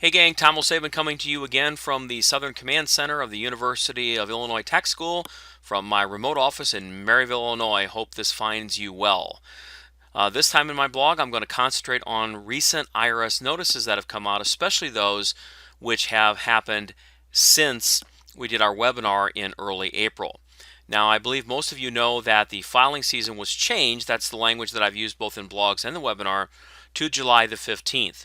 Hey gang, Tom Saban coming to you again from the Southern Command Center of the University of Illinois Tech School from my remote office in Maryville, Illinois. Hope this finds you well. This time in my blog, I'm going to concentrate on recent IRS notices that have come out, especially those which have happened since we did our webinar in early April. Now, I believe most of you know that the filing season was changed. That's the language that I've used both in blogs and the webinar to July the 15th.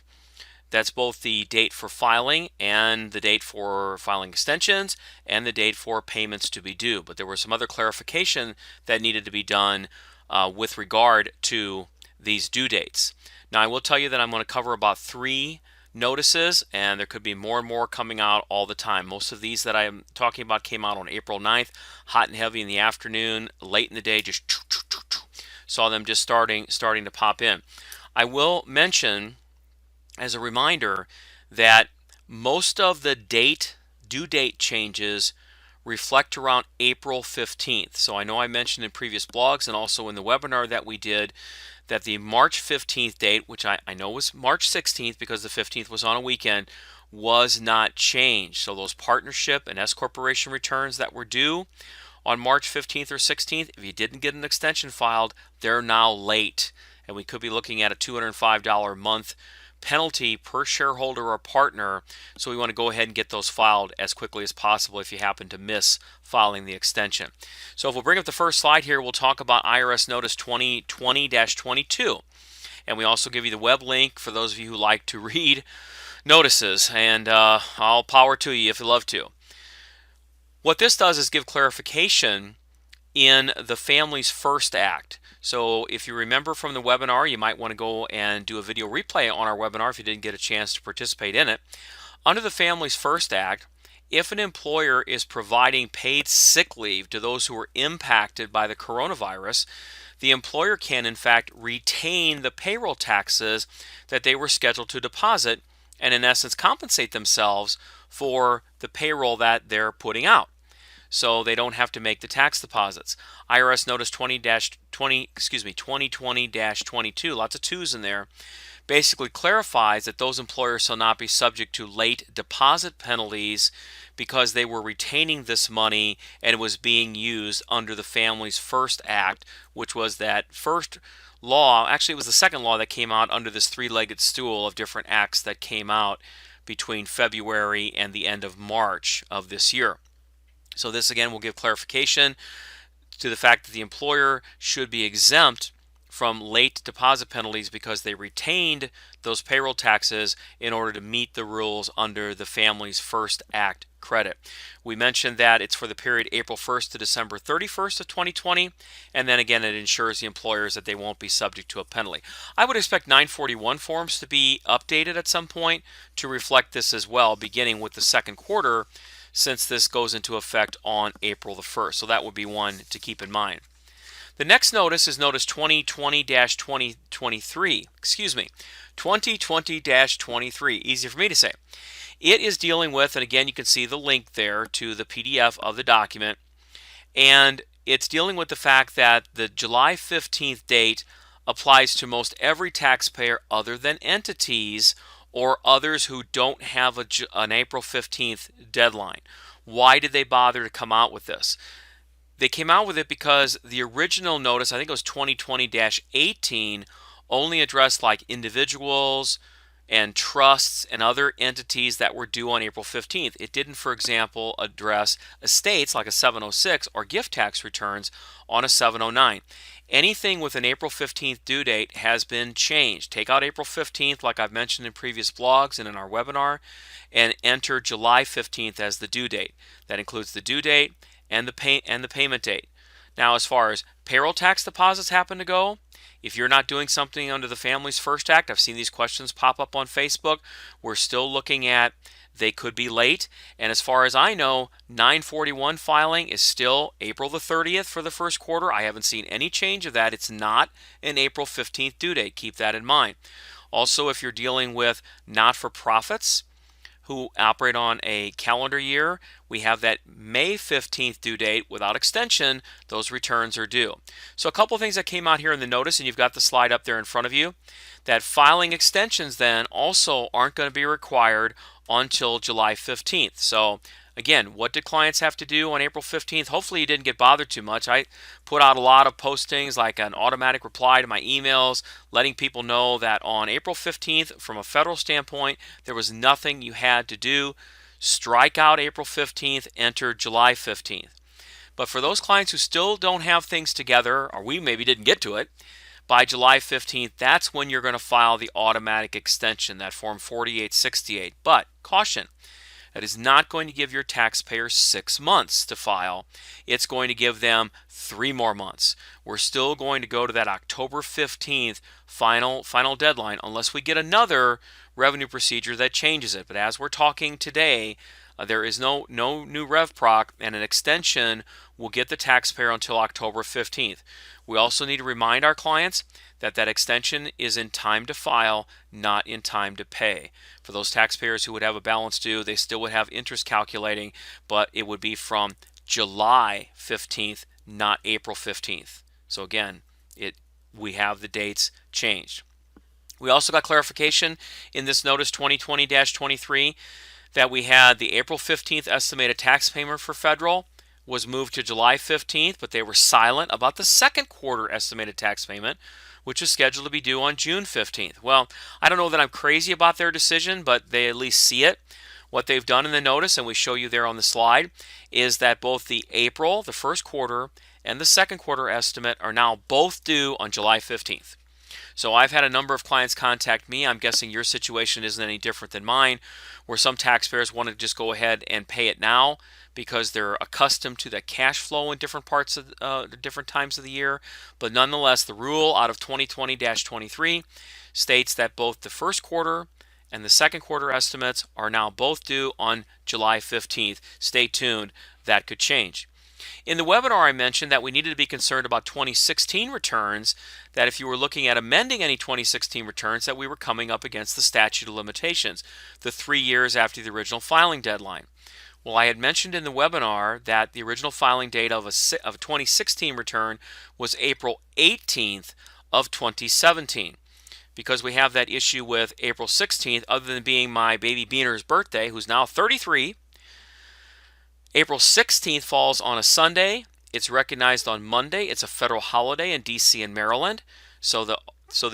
That's both the date for filing and the date for filing extensions and the date for payments to be due. But there was some other clarification that needed to be done with regard to these due dates. Now, I will tell you that I'm going to cover about 3 notices, and there could be more and more coming out all the time. Most of these that I'm talking about came out on April 9th, hot and heavy in the afternoon, late in the day, just saw them just starting to pop in. I will mention as a reminder that most of the due date changes reflect around April 15th. So I know I mentioned in previous blogs and also in the webinar that we did that the March 15th date, which I know was March 16th because the 15th was on a weekend, was not changed. So those partnership and S corporation returns that were due on March 15th or 16th, if you didn't get an extension filed, they're now late. And we could be looking at a $205 a month penalty per shareholder or partner, so we want to go ahead and get those filed as quickly as possible if you happen to miss filing the extension. So if we'll bring up the first slide here, we'll talk about IRS Notice 2020-22, and we also give you the web link for those of you who like to read notices, and I'll power to you if you love to. What this does is give clarification in the Families First Act. So if you remember from the webinar, you might want to go and do a video replay on our webinar if you didn't get a chance to participate in it. Under the Families First Act, if an employer is providing paid sick leave to those who are impacted by the coronavirus, the employer can in fact retain the payroll taxes that they were scheduled to deposit and in essence compensate themselves for the payroll that they're putting out, so they don't have to make the tax deposits. IRS Notice 2020-22, lots of twos in there, basically clarifies that those employers shall not be subject to late deposit penalties because they were retaining this money and it was being used under the Families First Act, which was that first law. Actually, it was the second law that came out under this three-legged stool of different acts that came out between February and the end of March of this year. So this again will give clarification to the fact that the employer should be exempt from late deposit penalties because they retained those payroll taxes in order to meet the rules under the Families First Act credit. We mentioned that it's for the period April 1st to December 31st of 2020, and then again it ensures the employers that they won't be subject to a penalty. I would expect 941 forms to be updated at some point to reflect this as well, beginning with the second quarter, since this goes into effect on April the 1st. So that would be one to keep in mind. The next notice is Notice 2020-2023. 2020-23. Easy for me to say. It is dealing with, and again you can see the link there to the PDF of the document, and it's dealing with the fact that the July 15th date applies to most every taxpayer other than entities or others who don't have an April 15th deadline. Why did they bother to come out with this? They came out with it because the original notice, I think it was 2020-18, only addressed like individuals and trusts and other entities that were due on April 15th. It didn't, for example, address estates like a 706 or gift tax returns on a 709. Anything with an April 15th due date has been changed. Take out April 15th like I've mentioned in previous blogs and in our webinar, and enter July 15th as the due date. That includes the due date and the payment date. Now, as far as payroll tax deposits happen to go, if you're not doing something under the Families First Act, I've seen these questions pop up on Facebook, we're still looking at they could be late. And as far as I know, 941 filing is still April the 30th for the first quarter. I haven't seen any change of that. It's not an April 15th due date. Keep that in mind. Also, if you're dealing with not-for-profits who operate on a calendar year, we have that May 15th due date. Without extension, those returns are due. So a couple of things that came out here in the notice, and you've got the slide up there in front of you, that filing extensions then also aren't going to be required until July 15th. So again, what did clients have to do on April 15th? Hopefully you didn't get bothered too much. I put out a lot of postings, like an automatic reply to my emails, letting people know that on April 15th, from a federal standpoint, there was nothing you had to do. Strike out April 15th, enter July 15th. But for those clients who still don't have things together, or we maybe didn't get to it, by July 15th, that's when you're going to file the automatic extension, that Form 4868. But caution, that is not going to give your taxpayers 6 months to file. It's going to give them 3 more months. We're still going to go to that October 15th final deadline unless we get another revenue procedure that changes it. But as we're talking today, there is no new RevProc, and an extension will get the taxpayer until October 15th. We also need to remind our clients that that extension is in time to file, not in time to pay. For those taxpayers who would have a balance due, they still would have interest calculating, but it would be from July 15th, not April 15th. So again, we have the dates changed. We also got clarification in this notice 2020-23 that we had the April 15th estimated tax payment for federal was moved to July 15th, but they were silent about the second quarter estimated tax payment, which is scheduled to be due on June 15th. Well, I don't know that I'm crazy about their decision, but they at least see it. What they've done in the notice, and we show you there on the slide, is that both the April, the first quarter, and the second quarter estimate are now both due on July 15th. So I've had a number of clients contact me. I'm guessing your situation isn't any different than mine, where some taxpayers want to just go ahead and pay it now because they're accustomed to that cash flow in different parts of different times of the year. But nonetheless, the rule out of 2020-23 states that both the first quarter and the second quarter estimates are now both due on July 15th. Stay tuned, that could change. In the webinar, I mentioned that we needed to be concerned about 2016 returns, that if you were looking at amending any 2016 returns, that we were coming up against the statute of limitations, the 3 years after the original filing deadline. Well, I had mentioned in the webinar that the original filing date of a 2016 return was April 18th of 2017. Because we have that issue with April 16th, other than being my baby Beaner's birthday, who's now 33, April 16th falls on a Sunday. It's recognized on Monday. It's a federal holiday in D.C. and Maryland. So the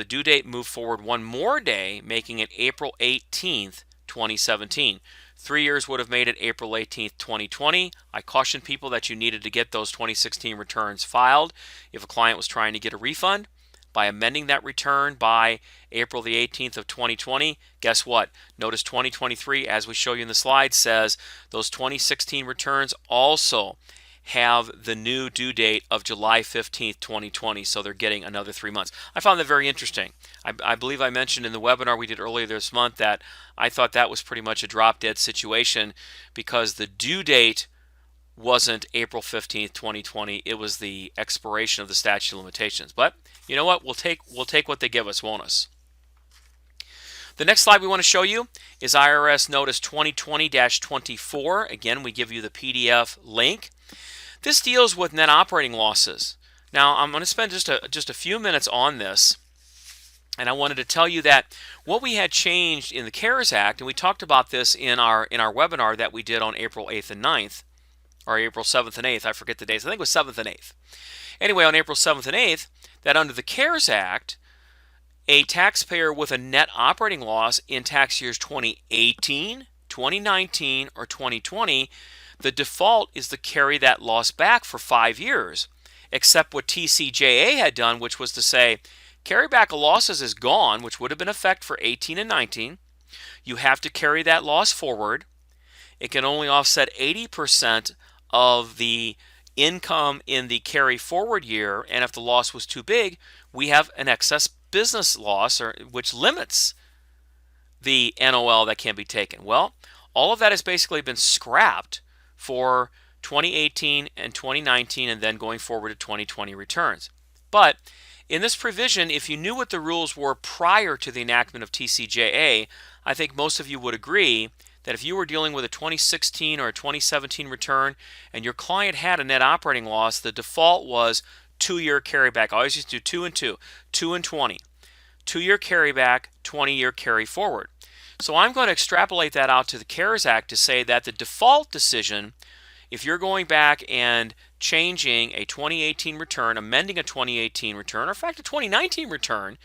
due date moved forward one more day, making it April 18th, 2017. 3 years would have made it April 18th, 2020. I cautioned people that you needed to get those 2016 returns filed if a client was trying to get a refund. By amending that return by April the 18th of 2020, guess what? Notice 2023, as we show you in the slide, says those 2016 returns also have the new due date of July 15th, 2020, so they're getting another 3 months. I found that very interesting. I believe I mentioned in the webinar we did earlier this month that I thought that was pretty much a drop-dead situation because the due date wasn't April 15th, 2020. It was the expiration of the statute of limitations. But you know what? We'll take what they give us, won't us? The next slide we want to show you is IRS Notice 2020-24. Again, we give you the PDF link. This deals with net operating losses. Now, I'm going to spend just a few minutes on this, and I wanted to tell you that what we had changed in the CARES Act, and we talked about this in our webinar that we did on April 8th and 9th, or April 7th and 8th, I forget the dates, I think it was 7th and 8th. Anyway, on April 7th and 8th, that under the CARES Act, a taxpayer with a net operating loss in tax years 2018, 2019, or 2020, the default is to carry that loss back for 5 years, except what TCJA had done, which was to say, carry back of losses is gone, which would have been effect for 18 and 19. You have to carry that loss forward. It can only offset 80% of the income in the carry forward year, and if the loss was too big, we have an excess business loss, which limits the NOL that can be taken. Well, all of that has basically been scrapped for 2018 and 2019 and then going forward to 2020 returns. But in this provision, if you knew what the rules were prior to the enactment of TCJA, I think most of you would agree that if you were dealing with a 2016 or a 2017 return and your client had a net operating loss, the default was 2-year carryback. I always used to do 2 and 2, 2 and 20. 2-year carryback, 20-year carry forward. So I'm going to extrapolate that out to the CARES Act to say that the default decision, if you're going back and changing a 2018 return, amending a 2018 return, or in fact a 2019 return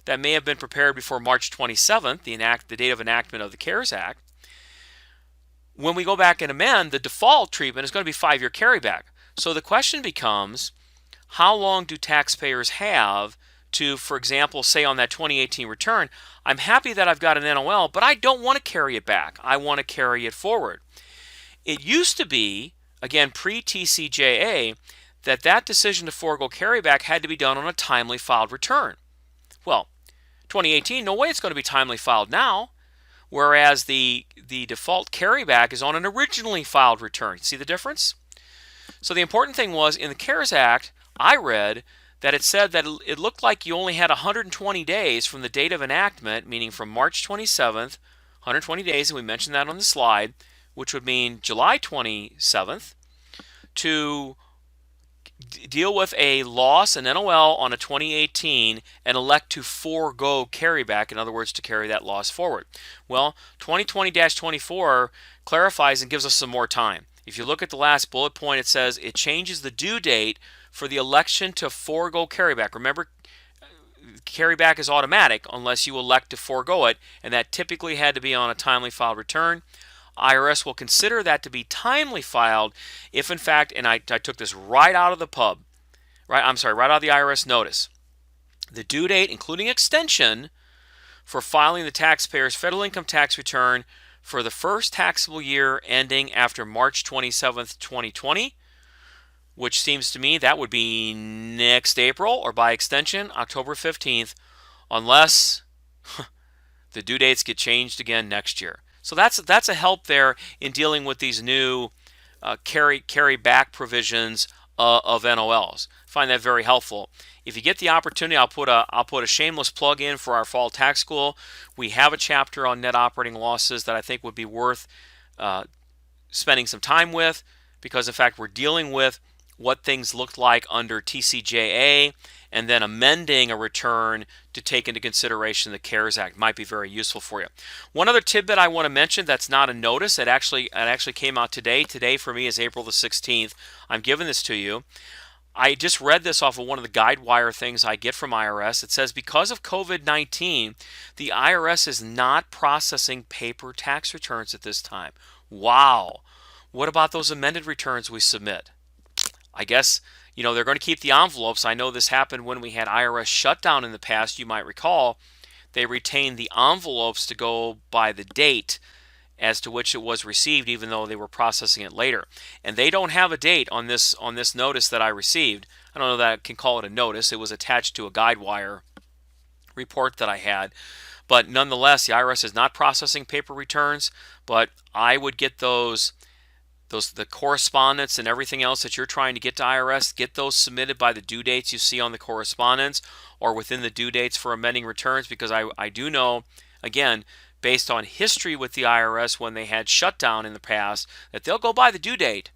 that may have been prepared before March 27th, the date of enactment of the CARES Act, when we go back and amend, the default treatment is going to be 5-year carryback. So the question becomes, how long do taxpayers have to, for example, say on that 2018 return, I'm happy that I've got an NOL, but I don't want to carry it back. I want to carry it forward. It used to be, again, pre-TCJA, that decision to forego carryback had to be done on a timely filed return. Well, 2018, no way it's going to be timely filed now, whereas the default carryback is on an originally filed return. See the difference? So the important thing was, in the CARES Act, I read that it said that it looked like you only had 120 days from the date of enactment, meaning from March 27th, 120 days, and we mentioned that on the slide, which would mean July 27th, to deal with a loss, an NOL on a 2018, and elect to forego carryback, in other words, to carry that loss forward. Well, 2020-24 clarifies and gives us some more time. If you look at the last bullet point, it says it changes the due date for the election to forego carryback. Remember, carryback is automatic unless you elect to forego it, and that typically had to be on a timely filed return. IRS will consider that to be timely filed if, in fact, and I took this right out of the pub, right out of the IRS notice. The due date, including extension, for filing the taxpayer's federal income tax return for the first taxable year ending after March 27th, 2020, which seems to me that would be next April, or by extension, October 15th, unless the due dates get changed again next year. So that's a help there in dealing with these new carry back provisions of NOLs. Find that very helpful. If you get the opportunity, I'll put a shameless plug in for our fall tax school. We have a chapter on net operating losses that I think would be worth spending some time with, because in fact we're dealing with what things looked like under TCJA and then amending a return to take into consideration the CARES Act. Might be very useful for you. One other tidbit I want to mention that's not a notice. It actually came out today. Today for me is April the 16th. I'm giving this to you. I just read this off of one of the guide wire things I get from IRS. It says, because of COVID-19, the IRS is not processing paper tax returns at this time. Wow. What about those amended returns we submit? I guess, they're going to keep the envelopes. I know this happened when we had IRS shutdown in the past. You might recall they retained the envelopes to go by the date as to which it was received, even though they were processing it later. And they don't have a date on this notice that I received. I don't know that I can call it a notice. It was attached to a guide wire report that I had. But nonetheless, the IRS is not processing paper returns, but I would get the correspondence and everything else that you're trying to get to IRS, get those submitted by the due dates you see on the correspondence or within the due dates for amending returns, because I do know, again, based on history with the IRS when they had shutdown in the past, that they'll go by the due date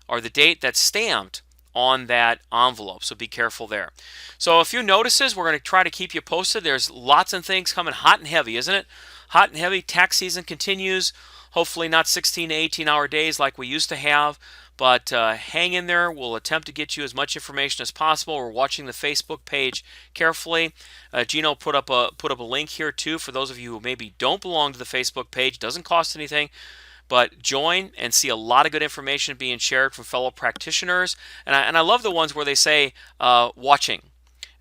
or the date that's stamped on that envelope. So be careful there. So a few notices. We're going to try to keep you posted. There's lots of things coming hot and heavy, isn't it? Hot and heavy. Tax season continues. Hopefully not 16 to 18-hour days like we used to have, but hang in there. We'll attempt to get you as much information as possible. We're watching the Facebook page carefully. Gino put up a link here too for those of you who maybe don't belong to the Facebook page. Doesn't cost anything, but join and see a lot of good information being shared from fellow practitioners. And I love the ones where they say watching.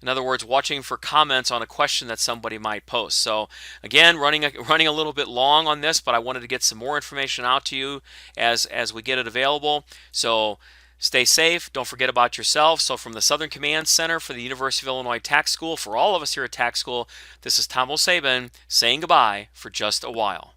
In other words, watching for comments on a question that somebody might post. So again, running a little bit long on this, but I wanted to get some more information out to you as we get it available. So stay safe. Don't forget about yourself. So from the Southern Command Center for the University of Illinois Tax School, for all of us here at Tax School, this is Tom O'Sabin saying goodbye for just a while.